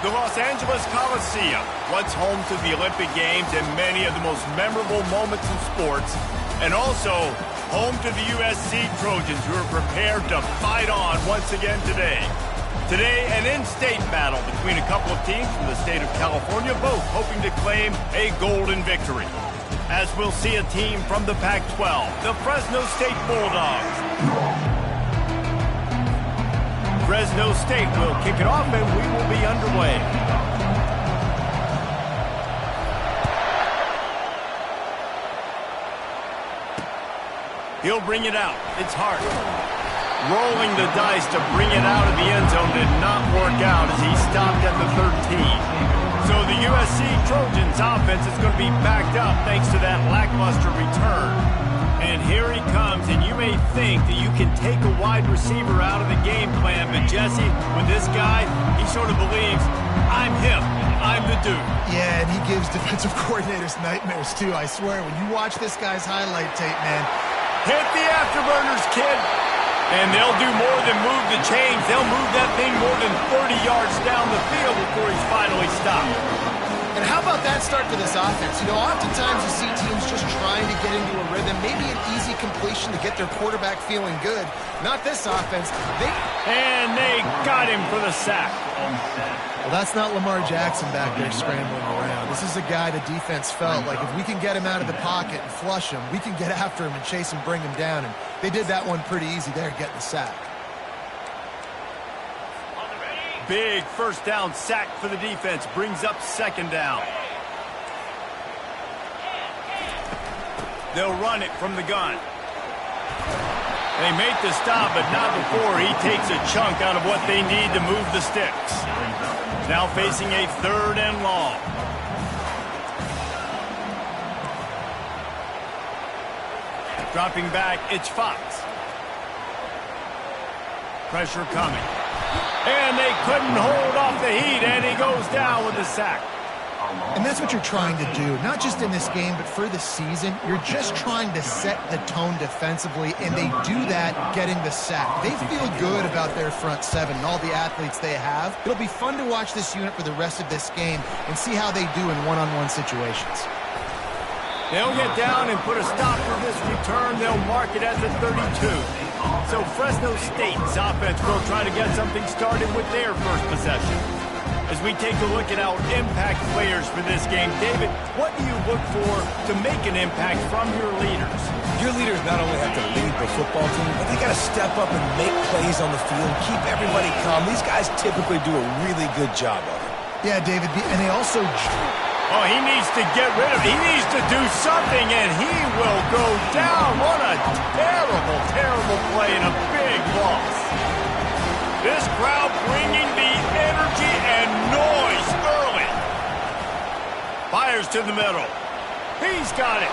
The Los Angeles Coliseum, once home to the Olympic Games and many of the most memorable moments in sports, and also home to the USC Trojans, who are prepared to fight on once again today. Today, an in-state battle between a couple of teams from the state of California, both hoping to claim a golden victory. As we'll see a team from the Pac-12, the Fresno State Bulldogs. Fresno State will kick it off and we will be underway. He'll bring it out. It's hard. Rolling the dice to bring it out of the end zone did not work out as he stopped at the 13. So the USC Trojans offense is going to be backed up thanks to that lackluster return. And here he comes, and you may think that you can take a wide receiver out of the game plan, but Jesse, with this guy, he sort of believes, I'm him, I'm the dude. Yeah, and he gives defensive coordinators nightmares, too. I swear, when you watch this guy's highlight tape, man. Hit the afterburners, kid. And they'll do more than move the chains. They'll move that thing more than 30 yards down the field before he's finally stopped. And how about that start to this offense? You know, oftentimes you see teams just trying to get into a rhythm, maybe an easy completion to get their quarterback feeling good. Not this offense. And they got him for the sack. Well, that's not Lamar Jackson back there scrambling around. This is a guy the defense felt like if we can get him out of the pocket and flush him, we can get after him and chase him, bring him down. And they did that one pretty easy there, getting the sack. Big first down sack for the defense. Brings up second down. They'll run it from the gun. They make the stop, but not before he takes a chunk out of what they need to move the sticks. Now facing a third and long. Dropping back, it's Fox. Pressure coming. And they couldn't hold off the heat, and he goes down with the sack. And that's what you're trying to do, not just in this game, but for the season. You're just trying to set the tone defensively, and they do that getting the sack. They feel good about their front seven and all the athletes they have. It'll be fun to watch this unit for the rest of this game and see how they do in one-on-one situations. They'll get down and put a stop for this return. They'll mark it at the 32. So Fresno State's offense will try to get something started with their first possession. As we take a look at our impact players for this game, David, what do you look for to make an impact from your leaders? Your leaders not only have to lead the football team, but they got to step up and make plays on the field, keep everybody calm. These guys typically do a really good job of it. Yeah, David, and they also... Oh, he needs to get rid of it. He needs to do something, and he will go down. What a terrible, terrible play and a big loss. This crowd bringing the energy and noise early. Fires to the middle. He's got it.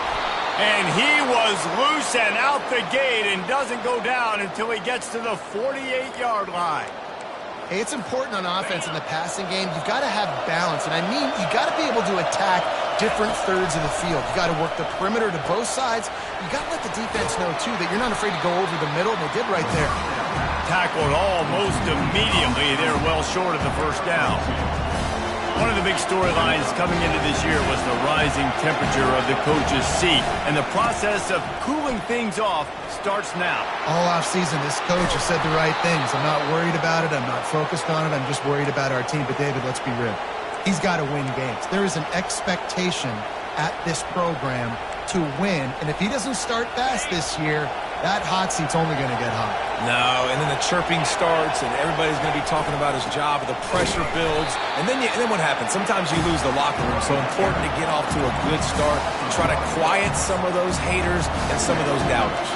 And he was loose and out the gate and doesn't go down until he gets to the 48-yard line. Hey, it's important on offense in the passing game. You've got to have balance. And I mean, you've got to be able to attack different thirds of the field. You've got to work the perimeter to both sides. You've got to let the defense know, too, that you're not afraid to go over the middle, and they did right there. Tackled almost immediately. They're well short of the first down. One of the big storylines coming into this year was the rising temperature of the coach's seat, and the process of cooling things off starts now. All offseason, this coach has said the right things. I'm not worried about it. I'm not focused on it. I'm just worried about our team. But, David, let's be real. He's got to win games. There is an expectation at this program to win, and if he doesn't start fast this year, that hot seat's only going to get hot. No, and then the chirping starts, and everybody's going to be talking about his job, the pressure builds, and then what happens? Sometimes you lose the locker room, so important to get off to a good start and try to quiet some of those haters and some of those doubters.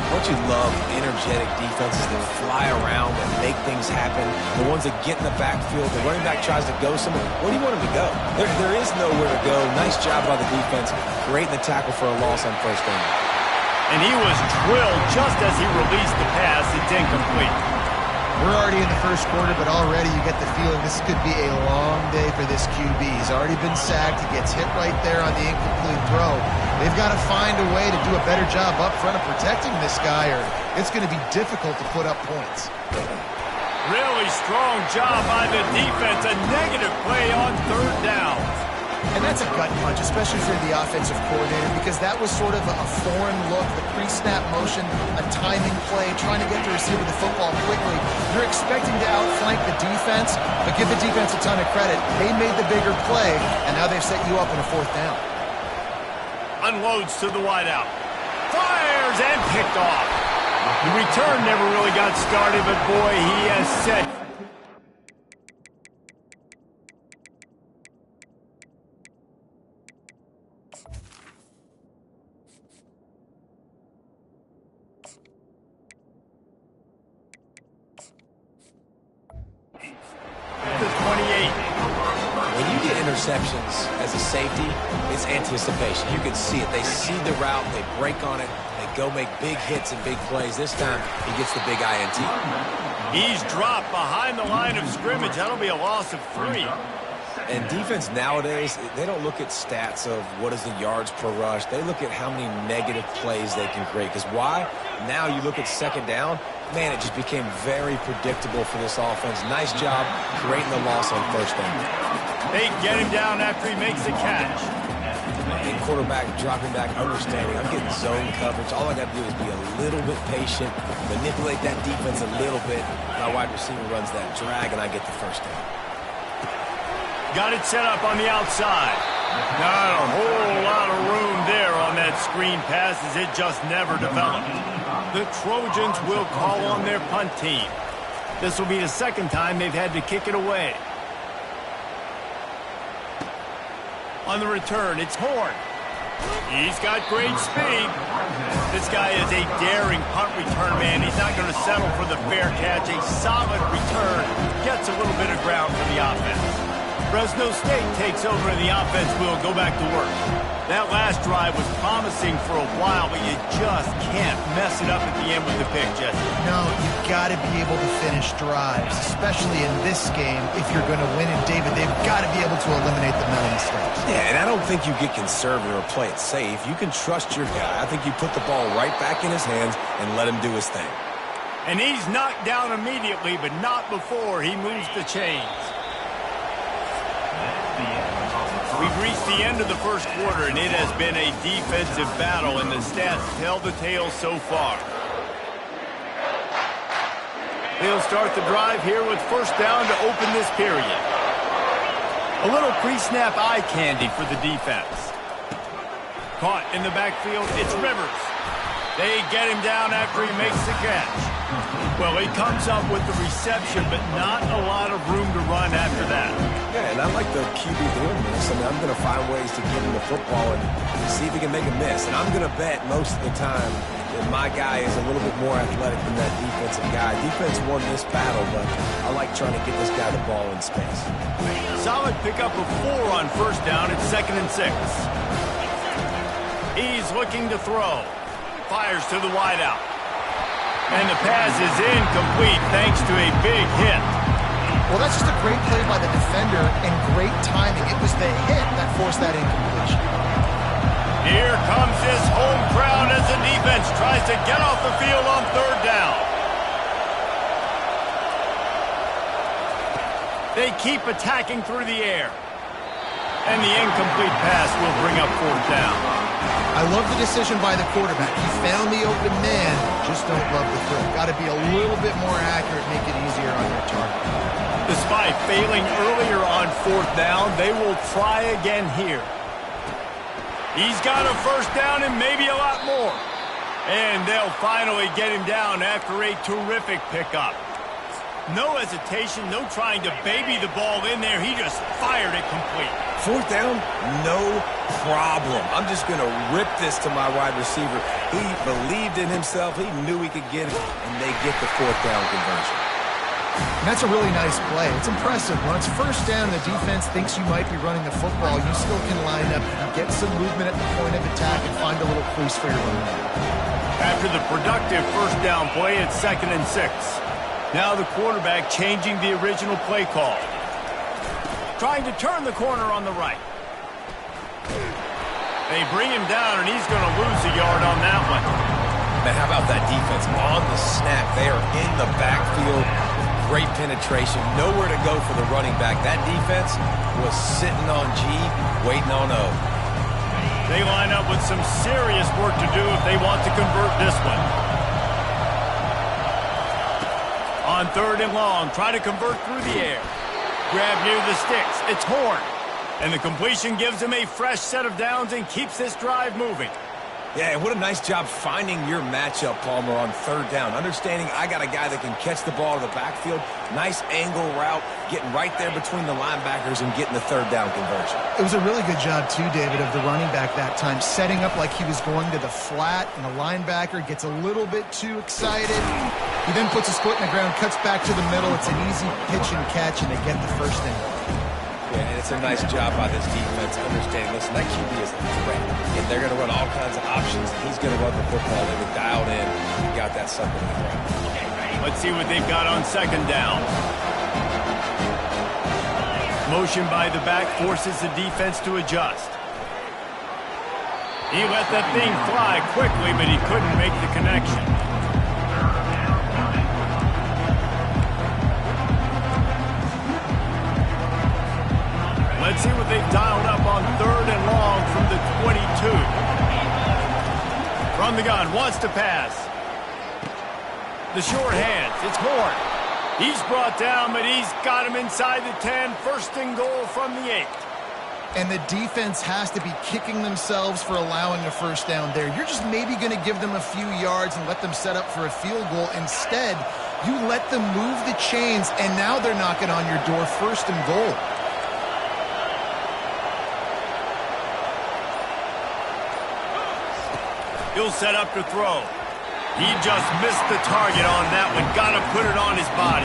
Don't you love energetic defenses that fly around and make things happen? The ones that get in the backfield, the running back tries to go somewhere. Where do you want him to go? There is nowhere to go. Nice job by the defense. Great in the tackle for a loss on first down. And he was drilled just as he released the pass. It's incomplete. We're already in the first quarter, but already you get the feeling this could be a long day for this QB. He's already been sacked. He gets hit right there on the incomplete throw. They've got to find a way to do a better job up front of protecting this guy, or it's going to be difficult to put up points. Really strong job by the defense. A negative play on third down. And that's a gut punch, especially for the offensive coordinator, because that was sort of a foreign look, the pre-snap motion, a timing play, trying to get the receiver the football quickly. You're expecting to outflank the defense, but give the defense a ton of credit. They made the bigger play, and now they've set you up in a fourth down. Unloads to the wideout. Fires and picked off. The return never really got started, but boy, he has set. Interceptions as a safety, it's anticipation. You can see it. They see the route, they break on it, they go make big hits and big plays. This time, he gets the big INT. He's dropped behind the line of scrimmage. That'll be a loss of 3. And defense nowadays, they don't look at stats of what is the yards per rush. They look at how many negative plays they can create. Because why? Now you look at second down, man, it just became very predictable for this offense. Nice job creating the loss on first down. They get him down after he makes the catch. And quarterback dropping back, understanding, I'm getting zone coverage. All I got to do is be a little bit patient, manipulate that defense a little bit. My wide receiver runs that drag, and I get the first down. Got it set up on the outside. Not a whole lot of room there on that screen pass as it just never developed. The Trojans will call on their punt team. This will be the second time they've had to kick it away. On the return, it's Horn. He's got great speed. This guy is a daring punt return man. He's not going to settle for the fair catch. A solid return. Gets a little bit of ground for the offense. Fresno State takes over and the offense will go back to work. That last drive was promising for a while, but you just can't mess it up at the end with the pick, Jesse. No, you've got to be able to finish drives, especially in this game. If you're going to win it, David, they've got to be able to eliminate the mental mistakes. Yeah, and I don't think you get conservative or play it safe. You can trust your guy. I think you put the ball right back in his hands and let him do his thing. And he's knocked down immediately, but not before he moves the chains. We've reached the end of the first quarter, and it has been a defensive battle, and the stats tell the tale so far. They'll start the drive here with first down to open this period. A little pre-snap eye candy for the defense. Caught in the backfield, it's Rivers. They get him down after he makes the catch. Well, he comes up with the reception, but not a lot of room to run after that. Yeah, and I like the QB doing this. I mean, I'm going to find ways to get him the football and see if he can make a miss. And I'm going to bet most of the time that my guy is a little bit more athletic than that defensive guy. Defense won this battle, but I like trying to get this guy the ball in space. Solid pickup of 4 on first down. It's 2nd and 6. He's looking to throw. Fires to the wideout. And the pass is incomplete thanks to a big hit. Well, that's just a great play by the defender and great timing. It was the hit that forced that incompletion. Here comes his home crowd as the defense tries to get off the field on third down. They keep attacking through the air. And the incomplete pass will bring up fourth down. I love the decision by the quarterback. He found the open man, just don't love the throw. Got to be a little bit more accurate, make it easier on your target. Despite failing earlier on fourth down, they will try again here. He's got a first down and maybe a lot more. And they'll finally get him down after a terrific pickup. No hesitation, no trying to baby the ball in there. He just fired it complete. Fourth down, no problem. I'm just going to rip this to my wide receiver. He believed in himself. He knew he could get it, and they get the fourth down conversion. And that's a really nice play. It's impressive. When it's first down, the defense thinks you might be running the football. You still can line up, get some movement at the point of attack, and find a little crease for your running back. After the productive first down play, it's 2nd and 6. Now the quarterback changing the original play call. Trying to turn the corner on the right. They bring him down, and he's going to lose a yard on that one. Man, how about that defense on the snap? They are in the backfield, great penetration. Nowhere to go for the running back. That defense was sitting on G, waiting on O. They line up with some serious work to do if they want to convert this one. On 3rd and long, try to convert through the air. Grab near the sticks. It's Horn. And the completion gives him a fresh set of downs and keeps this drive moving. Yeah, and what a nice job finding your matchup, Palmer, on 3rd down. Understanding I got a guy that can catch the ball to the backfield. Nice angle route, getting right there between the linebackers and getting the 3rd down conversion. It was a really good job, too, David, of the running back that time, setting up like he was going to the flat, and the linebacker gets a little bit too excited. He then puts his foot in the ground, cuts back to the middle. It's an easy pitch and catch, and they get the 1st down. Yeah, and it's a nice job by this defense understanding, listen, that QB is a threat. And they're going to run all kinds of options. He's going to run the football. They were dialed in. He got that sucker in the ground. Let's see what they've got on 2nd down. Motion by the back forces the defense to adjust. He let that thing fly quickly, but he couldn't make the connection. Let's see what they've dialed up on 3rd and long from the 22. From the gun, wants to pass. The short hands, it's Horn. He's brought down, but he's got him inside the 10. 1st and goal from the 8. And the defense has to be kicking themselves for allowing a 1st down there. You're just maybe going to give them a few yards and let them set up for a field goal. Instead, you let them move the chains, and now they're knocking on your door. 1st and goal. He'll set up to throw. He just missed the target on that one. Got to put it on his body.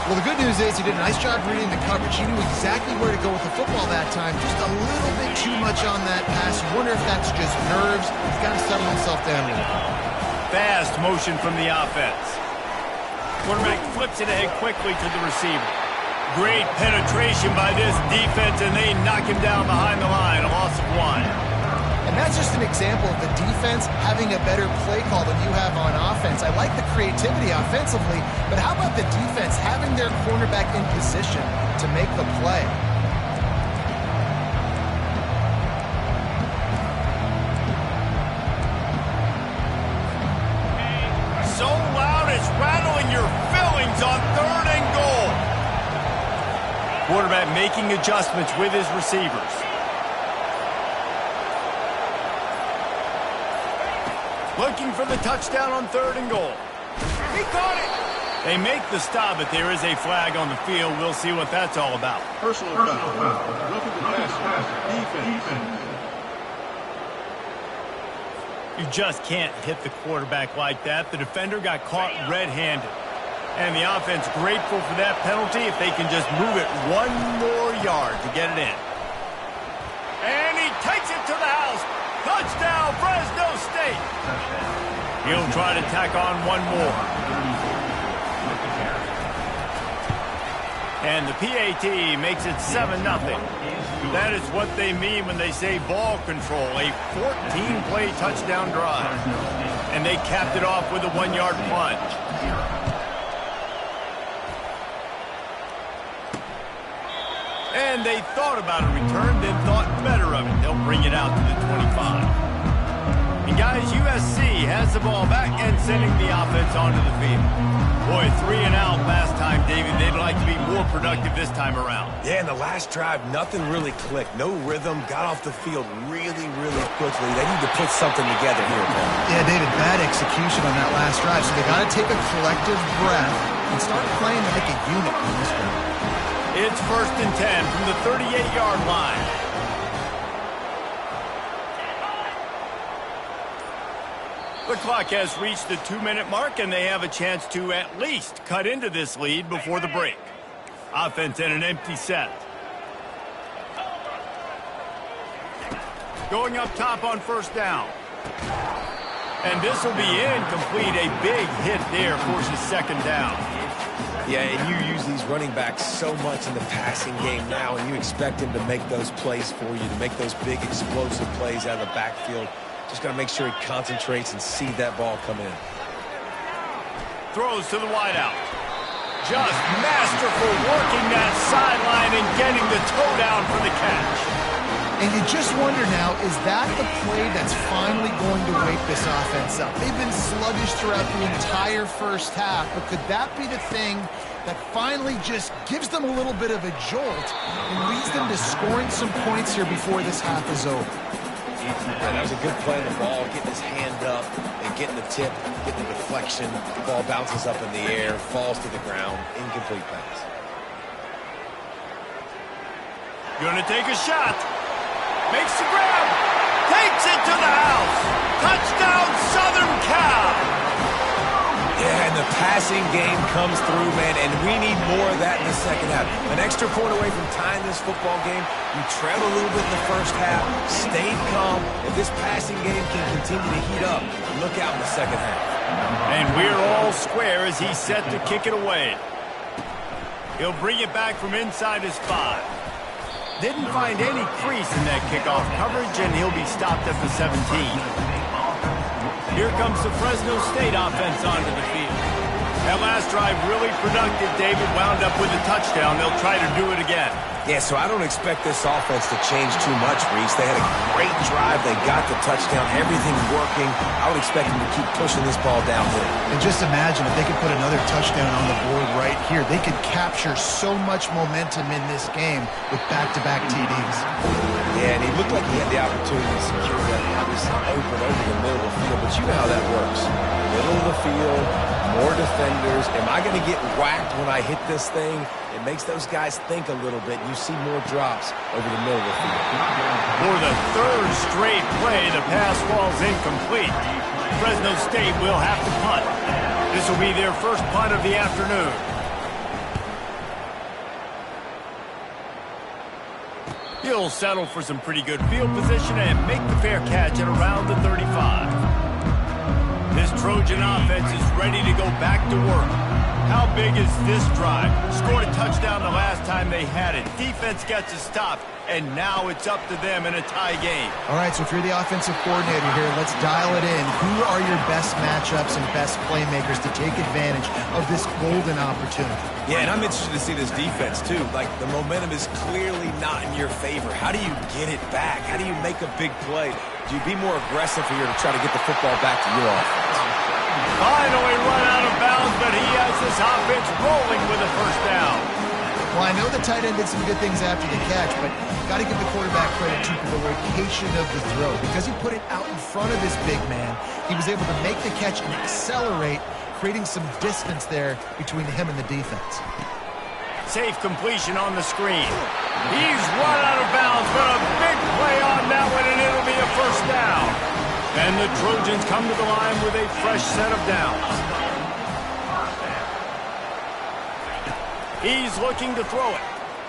Well, the good news is he did a nice job reading the coverage. He knew exactly where to go with the football that time. Just a little bit too much on that pass. You wonder if that's just nerves. He's got to settle himself down a little bit. Fast motion from the offense. Quarterback flips it ahead quickly to the receiver. Great penetration by this defense, and they knock him down behind the line. A loss of 1. And that's just an example of the defense having a better play call than you have on offense. I like the creativity offensively, but how about the defense having their cornerback in position to make the play? So loud it's rattling your fillings on 3rd and goal. Quarterback making adjustments with his receivers. Looking for the touchdown on 3rd and goal. He caught it! They make the stop, but there is a flag on the field. We'll see what that's all about. Personal foul. Roughing the passer. Defense. You just can't hit the quarterback like that. The defender got caught red-handed. And the offense grateful for that penalty if they can just move it 1 more yard to get it in. And he takes it to the house. Touchdown, Fresno State. He'll try to tack on 1 more. And the PAT makes it 7-0. That is what they mean when they say ball control. A 14-play touchdown drive. And they capped it off with a 1-yard plunge. And they thought about a return, then thought better of it. They'll bring it out to the 25. And guys, USC has the ball back and sending the offense onto the field. Boy, 3 and out last time, David. They'd like to be more productive this time around. Yeah, in the last drive, nothing really clicked. No rhythm. Got off the field really, really quickly. They need to put something together here, Paul. Yeah, David, bad execution on that last drive. So they got to take a collective breath and start playing like a unit on this one. It's 1st and 10 from the 38-yard line. The clock has reached the 2-minute mark, and they have a chance to at least cut into this lead before the break. Offense in an empty set. Going up top on 1st down. And this will be incomplete. A big hit there forces 2nd down. Yeah, and you use these running backs so much in the passing game now, and you expect him to make those plays for you, to make those big explosive plays out of the backfield. Just got to make sure he concentrates and see that ball come in. Throws to the wideout. Just masterful working that sideline and getting the toe down for the catch. And you just wonder now, is that the play that's finally going to wake this offense up? They've been sluggish throughout the entire first half, but could that be the thing that finally just gives them a little bit of a jolt and leads them to scoring some points here before this half is over? Yeah, that was a good play on the ball, getting his hand up and getting the tip, getting the deflection. The ball bounces up in the air, falls to the ground, incomplete pass. Gonna take a shot. Makes the grab. Takes it to the house. Touchdown, Southern Cal. Yeah, and the passing game comes through, man, and we need more of that in the second half. An extra point away from tying this football game. You trailed a little bit in the first half, stayed calm. If this passing game can continue to heat up, look out in the second half. And we're all square as he's set to kick it away. He'll bring it back from inside his 5. Didn't find any crease in that kickoff coverage, and he'll be stopped at the 17. Here comes the Fresno State offense onto the field. That last drive really productive. David wound up with a touchdown. They'll try to do it again. Yeah, so I don't expect this offense to change too much, Reese. They had a great drive. They got the touchdown. Everything working. I would expect them to keep pushing this ball downhill. And just imagine if they could put another touchdown on the board right here. They could capture so much momentum in this game with back-to-back TDs. Yeah, and he looked like he had the opportunity to secure that. Obviously open over the middle of the field, but you know how that works. Middle of the field, more defenders. Am I going to get whacked when I hit this thing? It makes those guys think a little bit. You see more drops over the middle of the field. For the third straight play, the pass falls incomplete. Fresno State will have to punt. This will be their first punt of the afternoon. He'll settle for some pretty good field position and make the fair catch at around the 35. This Trojan offense is ready to go back to work. How big is this drive? Scored a touchdown the last time they had it. Defense gets a stop, and now it's up to them in a tie game. All right, so if you're the offensive coordinator here, let's dial it in. Who are your best matchups and best playmakers to take advantage of this golden opportunity? Yeah, and I'm interested to see this defense, too. Like, the momentum is clearly not in your favor. How do you get it back? How do you make a big play? Do you be more aggressive here to try to get the football back to your offense? Finally run out of bounds, but he has this offense rolling with a first down. Well, I know the tight end did some good things after the catch, but got to give the quarterback credit, too, for the location of the throw. Because he put it out in front of his big man, he was able to make the catch and accelerate, creating some distance there between him and the defense. Safe completion on the screen. He's run out of bounds, but a big play on that one, and it'll be a first down. And the Trojans come to the line with a fresh set of downs. He's looking to throw it.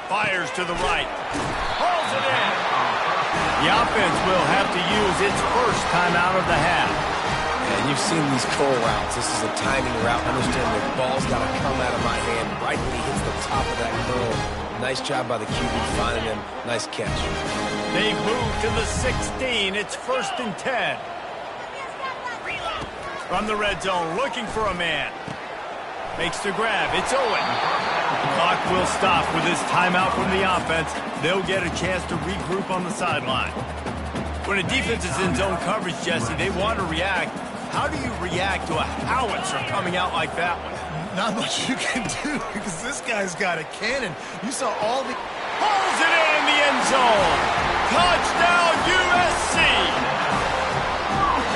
Fires to the right. Hauls it in. The offense will have to use its first time out of the half. And you've seen these curl routes. This is a timing route. Understand the ball's got to come out of my hand right when he hits the top of that curl. Nice job by the QB finding him. Nice catch. They move to the 16. It's 1st and 10. From the red zone, looking for a man. Makes the grab. It's Owen. The clock will stop with this timeout from the offense. They'll get a chance to regroup on the sideline. When a defense is in zone coverage, Jesse, they want to react. How do you react to a howitzer coming out like that one? Not much you can do because this guy's got a cannon. You saw all the... Pulls it in the end zone. Touchdown, USC.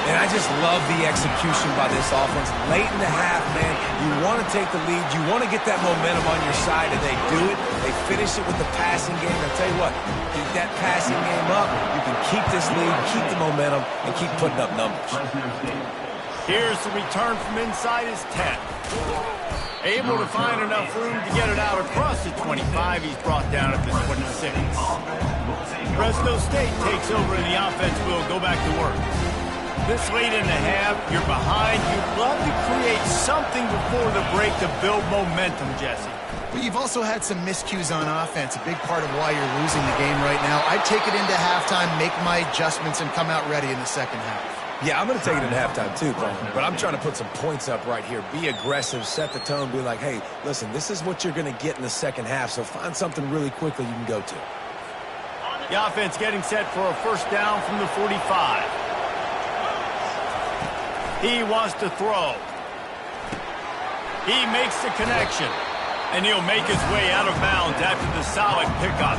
And I just love the execution by this offense. Late in the half, man, you want to take the lead. You want to get that momentum on your side, and they do it. They finish it with the passing game. I'll tell you what, keep that passing game up. You can keep this lead, keep the momentum, and keep putting up numbers. Here's the return from inside his 10. Able to find enough room to get it out across the 25. He's brought down at the 26. Fresno State takes over, and the offense will go back to work. This late in the half, you're behind. You'd love to create something before the break to build momentum, Jesse. But you've also had some miscues on offense, a big part of why you're losing the game right now. I'd take it into halftime, make my adjustments, and come out ready in the second half. Yeah, I'm going to take it at halftime too, but I'm trying to put some points up right here. Be aggressive, set the tone, be like, hey, listen, this is what you're going to get in the second half, so find something really quickly you can go to. The offense getting set for a first down from the 45. He wants to throw. He makes the connection, and he'll make his way out of bounds after the solid pickup.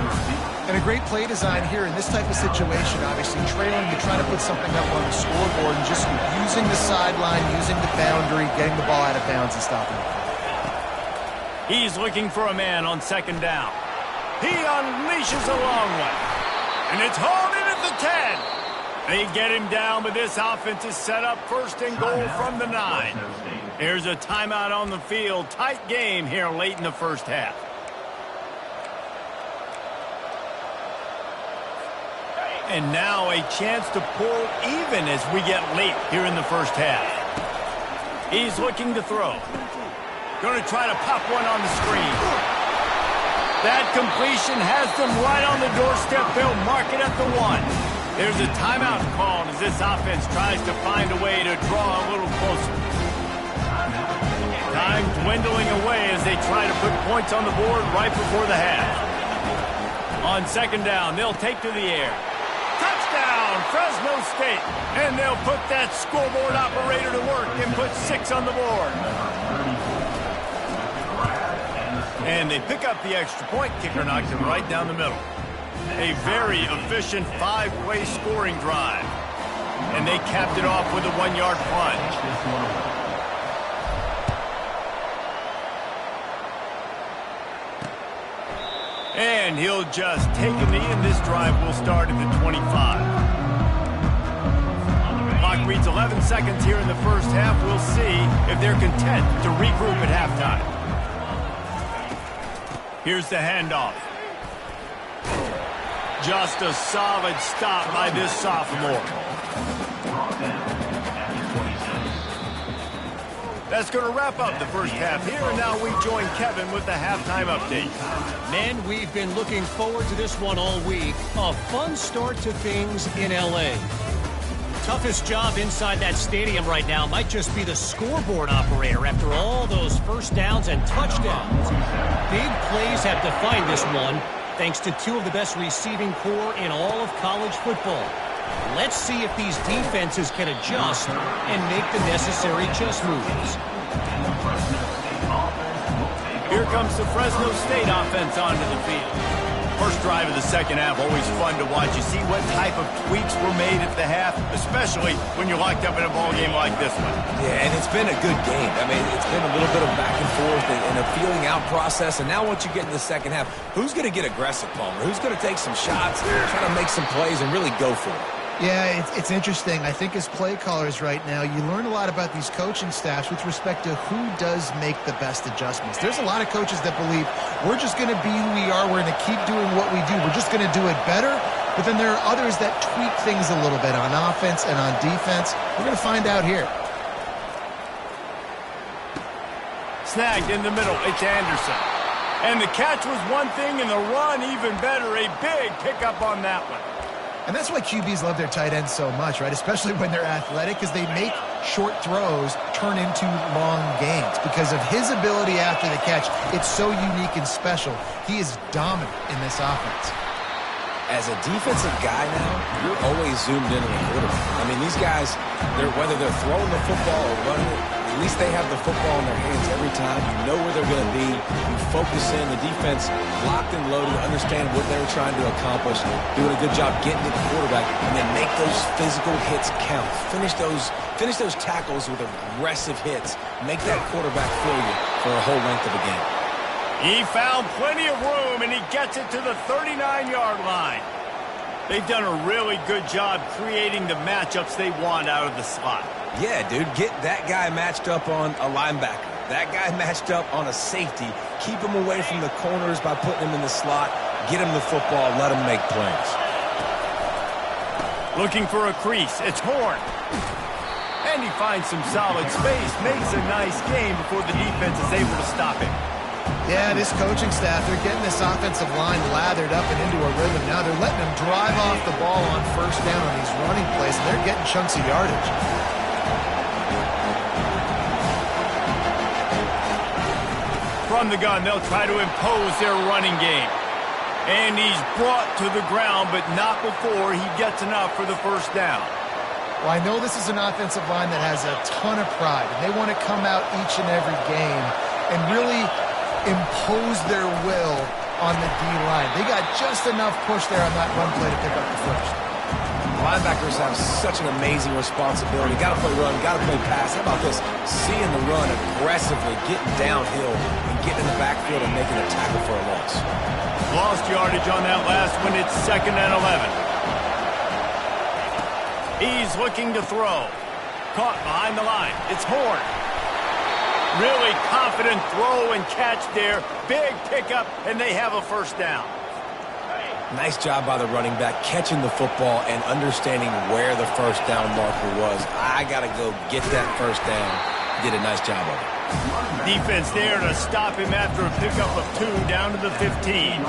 And a great play design here in this type of situation. Obviously, trailing, you try to put something up on the scoreboard and just using the sideline, using the boundary, getting the ball out of bounds and stopping it. He's looking for a man on second down. He unleashes a long one, and it's hauled in at the 10. They get him down, but this offense is set up first and goal from the 9. Here's a timeout on the field. Tight game here late in the first half. And now a chance to pull even as we get late here in the first half. He's looking to throw. Going to try to pop one on the screen. That completion has them right on the doorstep. They'll mark it at the 1. There's a timeout called as this offense tries to find a way to draw a little closer. Time dwindling away as they try to put points on the board right before the half. On second down, they'll take to the air. Touchdown, Fresno State. And they'll put that scoreboard operator to work and put 6 on the board. And they pick up the extra point. Kicker knocked him right down the middle. A very efficient 5-play scoring drive. And they capped it off with a 1-yard plunge. And he'll just take a knee, and this drive will start at the 25. Clock reads 11 seconds here in the first half. We'll see if they're content to regroup at halftime. Here's the handoff. Just a solid stop by this sophomore. That's going to wrap up the first half here, and now we join Kevin with the halftime update. Men, we've been looking forward to this one all week. A fun start to things in L.A. Toughest job inside that stadium right now might just be the scoreboard operator after all those first downs and touchdowns. Big plays have defined this one, thanks to 2 of the best receiving corps in all of college football. Let's see if these defenses can adjust and make the necessary chess moves. Here comes the Fresno State offense onto the field. First drive of the second half, always fun to watch. You see what type of tweaks were made at the half, especially when you're locked up in a ball game like this one. Yeah, and it's been a good game. I mean, it's been a little bit of back and forth and a feeling out process. And now once you get in the second half, who's going to get aggressive, Palmer? Who's going to take some shots, try to make some plays, and really go for it? Yeah, it's interesting. I think as play callers right now, you learn a lot about these coaching staffs with respect to who does make the best adjustments. There's a lot of coaches that believe we're just going to be who we are. We're going to keep doing what we do. We're just going to do it better. But then there are others that tweak things a little bit on offense and on defense. We're going to find out here. Snagged in the middle. It's Anderson. And the catch was one thing, and the run even better. A big pickup on that one. And that's why QBs love their tight ends so much, right? Especially when they're athletic, because they make short throws turn into long gains. Because of his ability after the catch, it's so unique and special. He is dominant in this offense. As a defensive guy now, you're always zoomed in on the quarterback. I mean, these guys, whether they're throwing the football or running it, at least they have the football in their hands every time. You know where they're going to be. You focus in. The defense locked and loaded, understand what they're trying to accomplish, doing a good job getting to the quarterback, and then make those physical hits count. Finish those tackles with aggressive hits. Make that quarterback feel you for a whole length of the game. He found plenty of room, and he gets it to the 39-yard line. They've done a really good job creating the matchups they want out of the slot. Yeah, dude, get that guy matched up on a linebacker. That guy matched up on a safety. Keep him away from the corners by putting him in the slot. Get him the football. Let him make plays. Looking for a crease. It's Horn. And he finds some solid space. Makes a nice game before the defense is able to stop him. Yeah, this coaching staff, they're getting this offensive line lathered up and into a rhythm now. They're letting them drive off the ball on first down on these running plays, and they're getting chunks of yardage. From the gun, they'll try to impose their running game. And he's brought to the ground, but not before he gets enough for the first down. Well, I know this is an offensive line that has a ton of pride, and they want to come out each and every game and really impose their will on the D-line. They got just enough push there on that run play to pick up the first. Linebackers have such an amazing responsibility. Got to play run, got to play pass. How about this? Seeing the run aggressively, getting downhill, and getting in the backfield and making a tackle for a loss. Lost yardage on that last one. It's 2nd and 11. He's looking to throw. Caught behind the line. It's Horn. Really confident throw and catch there. Big pickup, and they have a first down. Nice job by the running back, catching the football and understanding where the first down marker was. I got to go get that first down. Did a nice job of it. Defense there to stop him after a pickup of 2 down to the 15.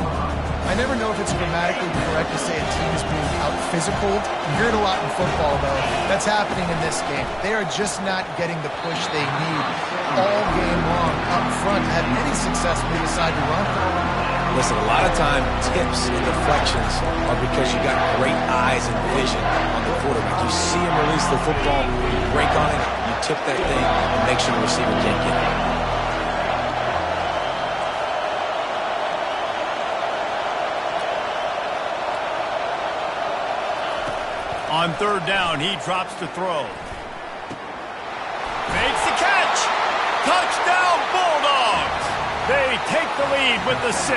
I never know if it's grammatically correct to say a team is being out-physical. You hear it a lot in football, though. That's happening in this game. They are just not getting the push they need all game long up front to have any success when they decide to run. Listen, a lot of time, tips and deflections are because you got great eyes and vision on the quarterback. You see him release the football, you break on it, you tip that thing, and make sure the receiver can't get it. On 3rd down, he drops to throw. Makes the catch. Touchdown, Bulldogs. They take the lead with the 6.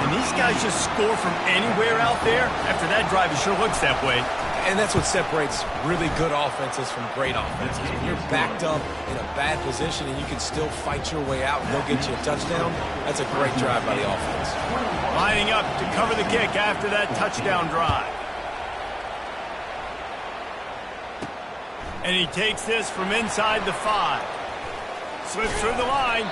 And these guys just score from anywhere out there. After that drive, it sure looks that way. And that's what separates really good offenses from great offenses. When you're backed up in a bad position and you can still fight your way out and they'll get you a touchdown, that's a great drive by the offense. Lining up to cover the kick after that touchdown drive. And he takes this from inside the 5. Slips through the line.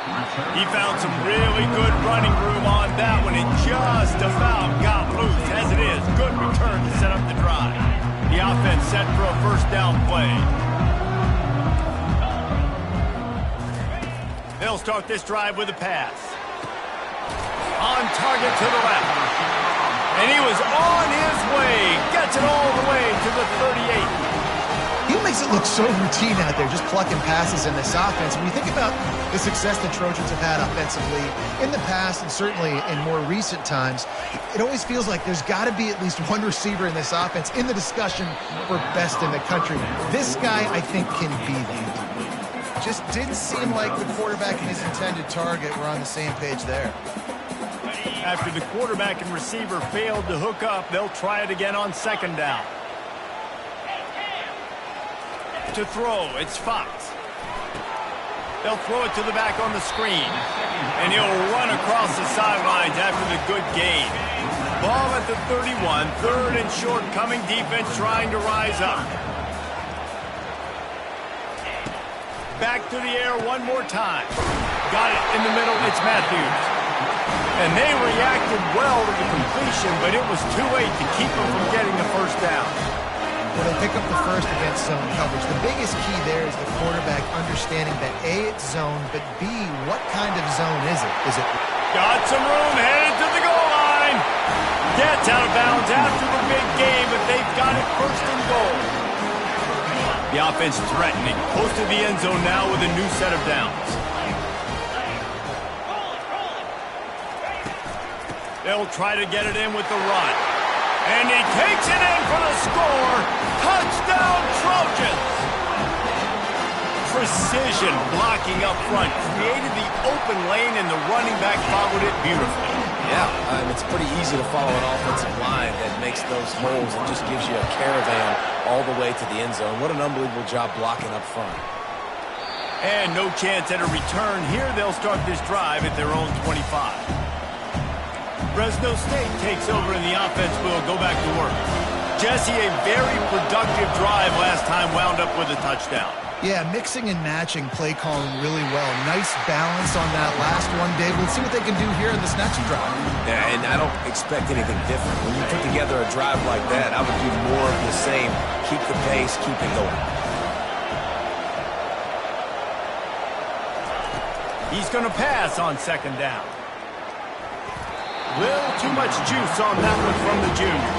He found some really good running room on that one and just about got loose. As it is, good return to set up the drive. The offense set for a first down play. They'll start this drive with a pass. On target to the left. And he was on his way. Gets it all the way to the 38. He makes it look so routine out there, just plucking passes in this offense. When you think about the success the Trojans have had offensively in the past and certainly in more recent times, it always feels like there's got to be at least one receiver in this offense in the discussion for best in the country. This guy, I think, can be that. Just didn't seem like the quarterback and his intended target were on the same page there. After the quarterback and receiver failed to hook up, they'll try it again on 2nd down. To throw, it's Fox. They'll throw it to the back on the screen. And he'll run across the sidelines after the good gain. Ball at the 31, 3rd and short, coming defense trying to rise up. Back to the air one more time. Got it in the middle, it's Matthews. And they reacted well to the completion, but it was too late to keep them from getting the first down. Well, they pick up the first against zone coverage. The biggest key there is the quarterback understanding that A, it's zone, but B, what kind of zone is it? Is it... Got some room, headed to the goal line. Gets out of bounds after the big game, but they've got it 1st and goal. The offense threatening, close to the end zone now with a new set of downs. They'll try to get it in with the run. And he takes it in for the score. Touchdown, Trojans. Precision blocking up front. Created the open lane, and the running back followed it beautifully. Yeah, it's pretty easy to follow an offensive line that makes those holes and just gives you a caravan all the way to the end zone. What an unbelievable job blocking up front. And no chance at a return. Here they'll start this drive at their own 25. Fresno State takes over and the offense will go back to work. Jesse, a very productive drive last time wound up with a touchdown. Yeah, mixing and matching play calling really well. Nice balance on that last one, Dave. Let's see what they can do here in this next drive. Yeah, and I don't expect anything different. When you put together a drive like that, I would do more of the same. Keep the pace, keep it going. He's going to pass on second down. Little too much juice on that one from the junior.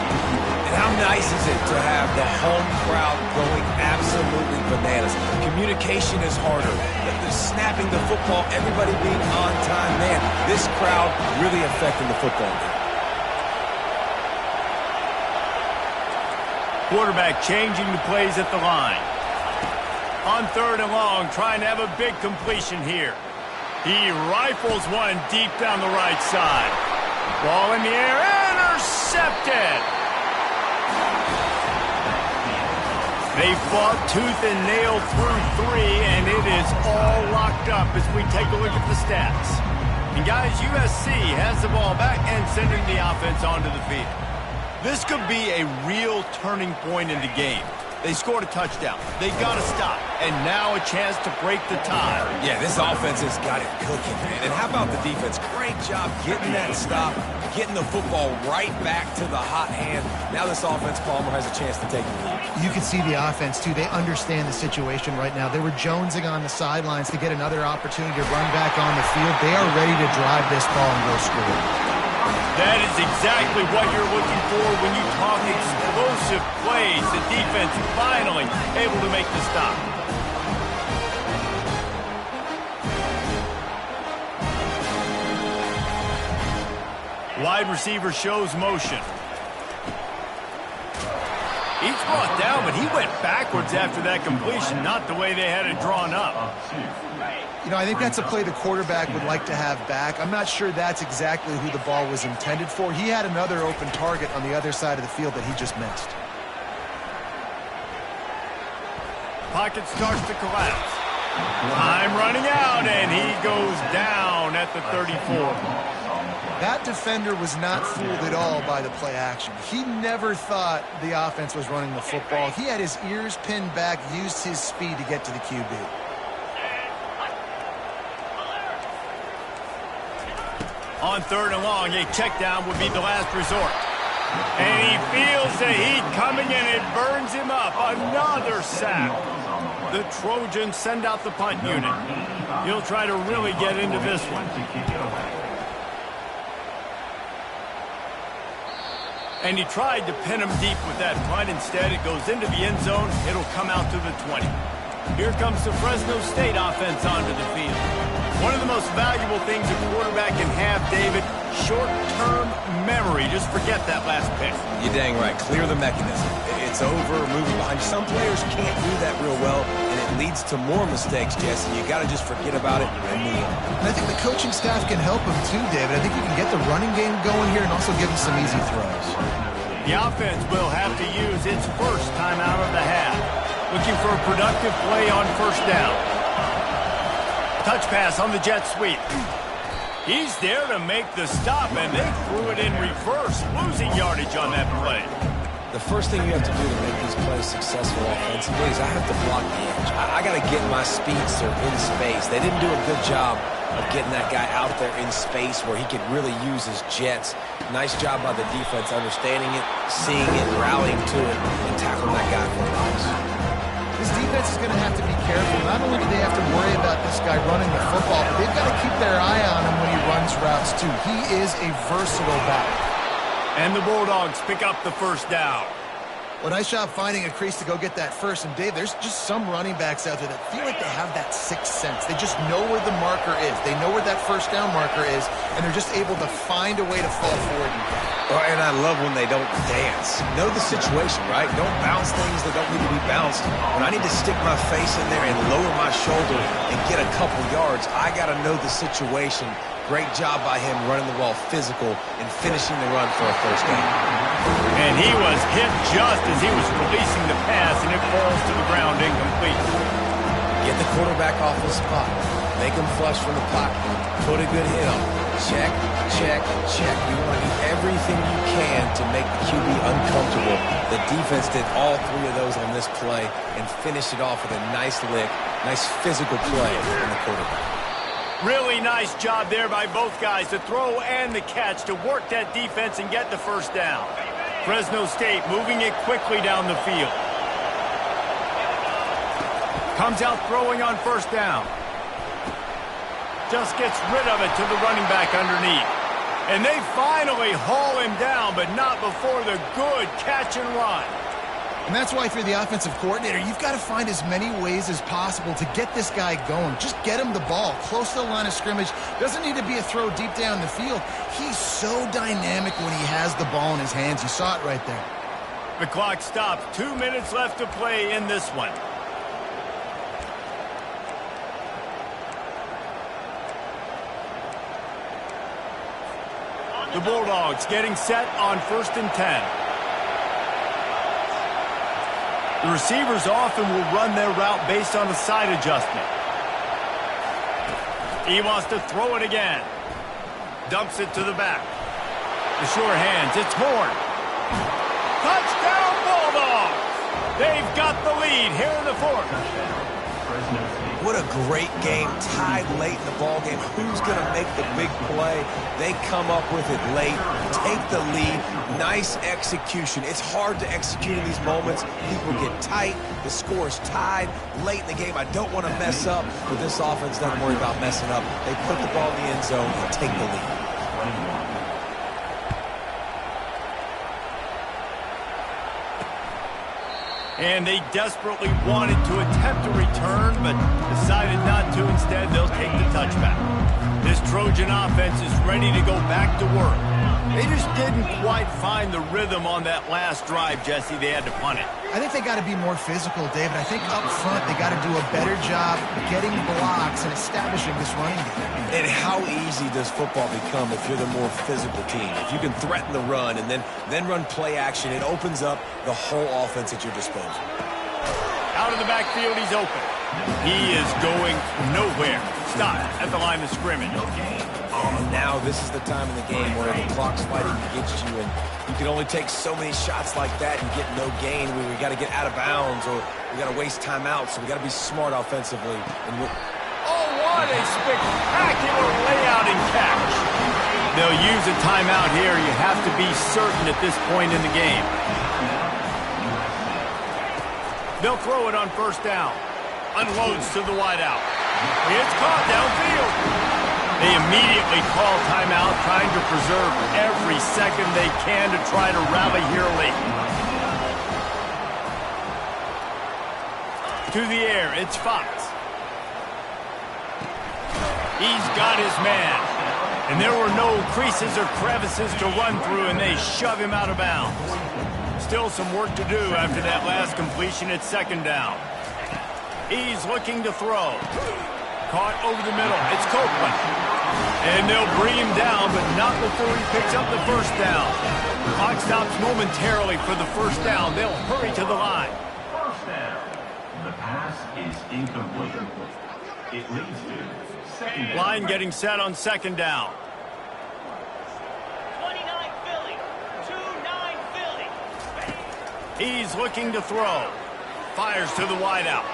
And how nice is it to have the home crowd going absolutely bananas? Communication is harder. The snapping the football, everybody being on time. Man, this crowd really affecting the football game. Quarterback changing the plays at the line. On third and long, trying to have a big completion here. He rifles one deep down the right side. Ball in the air, intercepted. They fought tooth and nail through three, and it is all locked up as we take a look at the stats. And guys, USC has the ball back and sending the offense onto the field. This could be a real turning point in the game. They scored a touchdown. They got to stop. And now a chance to break the tie. Yeah, this offense has got it cooking, man. And how about the defense? Great job getting that stop, getting the football right back to the hot hand. Now this offense, Palmer, has a chance to take the lead. You can see the offense, too. They understand the situation right now. They were jonesing on the sidelines to get another opportunity to run back on the field. They are ready to drive this ball and go score. That is exactly what you're looking for when you talk explosive plays. The defense finally able to make the stop. Wide receiver shows motion. He's brought down, but he went backwards after that completion, not the way they had it drawn up. You know, I think that's a play the quarterback would like to have back. I'm not sure that's exactly who the ball was intended for. He had another open target on the other side of the field that he just missed. Pocket starts to collapse. Time running out, and he goes down at the 34. That defender was not fooled at all by the play action. He never thought the offense was running the football. He had his ears pinned back, used his speed to get to the QB. On third and long, a check down would be the last resort. And he feels the heat coming, and it burns him up. Another sack. The Trojans send out the punt unit. He'll try to really get into this one. And he tried to pin him deep with that punt. Instead, it goes into the end zone. It'll come out to the 20. Here comes the Fresno State offense onto the field. One of the most valuable things a quarterback can have, David, short-term memory. Just forget that last pick. You're dang right. Clear the mechanism. It's over, moving behind. Some players can't do that real well, and it leads to more mistakes, Jesse. You got to just forget about it and move on. And I think the coaching staff can help him too, David. I think you can get the running game going here and also give him some easy throws. The offense will have to use its first time out of the half. Looking for a productive play on first down. Touch pass on the jet sweep. He's there to make the stop, and they threw it in reverse, losing yardage on that play. The first thing you have to do to make these plays successful offensively is I have to block the edge. I got to get my speedster in space. They didn't do a good job of getting that guy out there in space where he could really use his jets. Nice job by the defense understanding it, seeing it, rallying to it, and tackling that guy for a loss. This defense is going to have to be careful. Not only do they have to worry about this guy running the football, but they've got to keep their eye on him when he runs routes, too. He is a versatile back. And the Bulldogs pick up the first down. Well, nice job finding a crease to go get that first. And, Dave, there's just some running backs out there that feel like they have that sixth sense. They just know where the marker is. They know where that first down marker is, and they're just able to find a way to fall forward. And I love when they don't dance. Know the situation, right? Don't bounce things that don't need to be bounced. When I need to stick my face in there and lower my shoulder and get a couple yards, I got to know the situation. Great job by him running the ball physical and finishing the run for a first down. And he was hit just as he was releasing the pass, and it falls to the ground incomplete. Get the quarterback off the spot. Make him flush from the pocket. Put a good hit on him. check, check, check. You want to do everything you can to make the QB uncomfortable. The defense did all three of those on this play and finished it off with a nice lick, nice physical play from the quarterback. Really nice job there by both guys, the throw and the catch, to work that defense and get the first down. Fresno State moving it quickly down the field. Comes out throwing on first down. Just gets rid of it to the running back underneath. And they finally haul him down, but not before the good catch and run. And that's why, if you're the offensive coordinator, you've got to find as many ways as possible to get this guy going. Just get him the ball close to the line of scrimmage. Doesn't need to be a throw deep down the field. He's so dynamic when he has the ball in his hands. You saw it right there. The clock stops. 2 minutes left to play in this one. The Bulldogs getting set on 1st and 10. The receivers often will run their route based on a side adjustment. He wants to throw it again. Dumps it to the back. The sure hands. It's Horn. Touchdown Bulldogs! They've got the lead here in the 4th. What a great game, tied late in the ball game. Who's going to make the big play? They come up with it late, take the lead. Nice execution. It's hard to execute in these moments. People get tight. The score is tied late in the game. I don't want to mess up, but this offense doesn't worry about messing up. They put the ball in the end zone and take the lead. And they desperately wanted to attempt a return, but decided not to. Instead, they'll take the touchback. This Trojan offense is ready to go back to work. They just didn't quite find the rhythm on that last drive, Jesse. They had to punt it. I think they got to be more physical, David. I think up front they got to do a better job getting blocks and establishing this running game. And how easy does football become if you're the more physical team? If you can threaten the run and then run play action, it opens up the whole offense at your disposal. Out of the backfield, he's open. He is going nowhere. Stop at the line of scrimmage. And now this is the time in the game where the clock's fighting against you, and you can only take so many shots like that and get no gain. We got to get out of bounds, or we got to waste timeouts, so we got to be smart offensively. Oh, what a spectacular layout and catch. They'll use a timeout here. You have to be certain at this point in the game. They'll throw it on first down. Unloads to the wideout. It's caught downfield. They immediately call timeout, trying to preserve every second they can to try to rally here late. To the air, it's Fox. He's got his man. And there were no creases or crevices to run through, and they shove him out of bounds. Still some work to do after that last completion at 2nd down. He's looking to throw. Caught over the middle. It's Copeland. And they'll bring him down, but not before he picks up the first down. Clock stops momentarily for the first down. They'll hurry to the line. First down. The pass is incomplete. It leads to 2nd down. Line getting set on 2nd down. 29 Philly. 2-9 Philly. He's looking to throw. Fires to the wideout.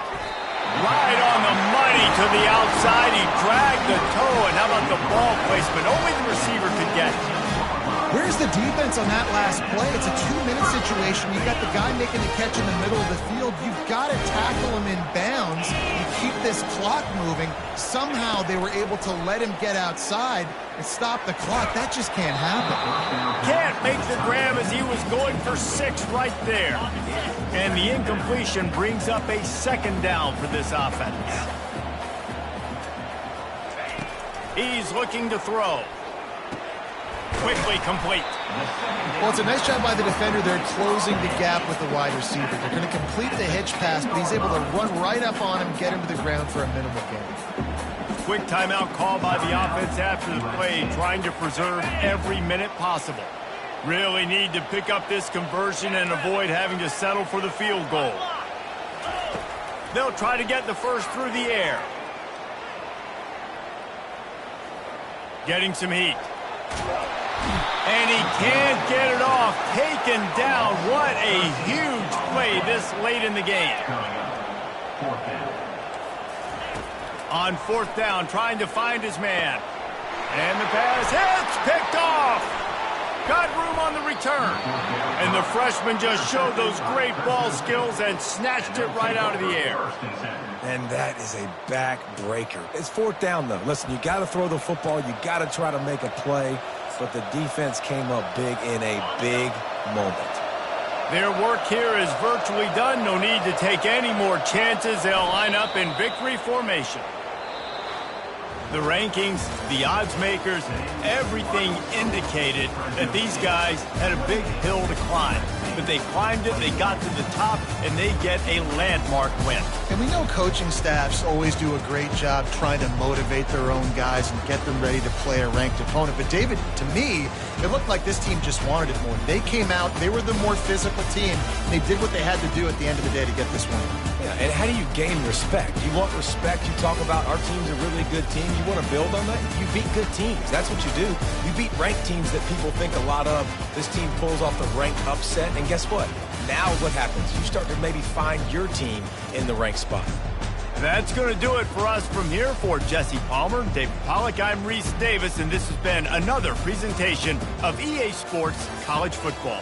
Right on the money to the outside. He dragged the toe, and how about the ball placement? Only the receiver could get it. Where's the defense on that last play? It's a 2-minute situation. You got the guy making the catch in the middle of the field. You've got to tackle him in bounds. You keep this clock moving. Somehow they were able to let him get outside and stop the clock. That just can't happen. Can't make the grab as he was going for 6 right there. And the incompletion brings up a 2nd down for this offense. He's looking to throw. Quickly complete. Well, it's a nice job by the defender there closing the gap with the wide receiver. They're going to complete the hitch pass, but he's able to run right up on him, get him to the ground for a minimal gain. Quick timeout call by the offense after the play, trying to preserve every minute possible. Really need to pick up this conversion and avoid having to settle for the field goal. They'll try to get the first through the air. Getting some heat. And he can't get it off. Taken down. What a huge play this late in the game. On 4th down, trying to find his man. And the pass hits, picked off. Got room on the return. And the freshman just showed those great ball skills and snatched it right out of the air. And that is a backbreaker. It's 4th down, though. Listen, you got to throw the football. You got to try to make a play. But the defense came up big in a big moment. Their work here is virtually done. No need to take any more chances. They'll line up in victory formation. The rankings, the odds makers, everything indicated that these guys had a big hill to climb. But they climbed it, they got to the top, and they get a landmark win. And we know coaching staffs always do a great job trying to motivate their own guys and get them ready to play a ranked opponent. But David, to me, it looked like this team just wanted it more. They came out, they were the more physical team, and they did what they had to do at the end of the day to get this win. Yeah, and how do you gain respect? You want respect, you talk about our team's a really good team. You want to build on that? You beat good teams. That's what you do. You beat ranked teams that people think a lot of. This team pulls off the ranked upset, and guess what? Now what happens? You start to maybe find your team in the ranked spot. That's going to do it for us from here. For Jesse Palmer, David Pollack, I'm Reese Davis, and this has been another presentation of EA Sports College Football.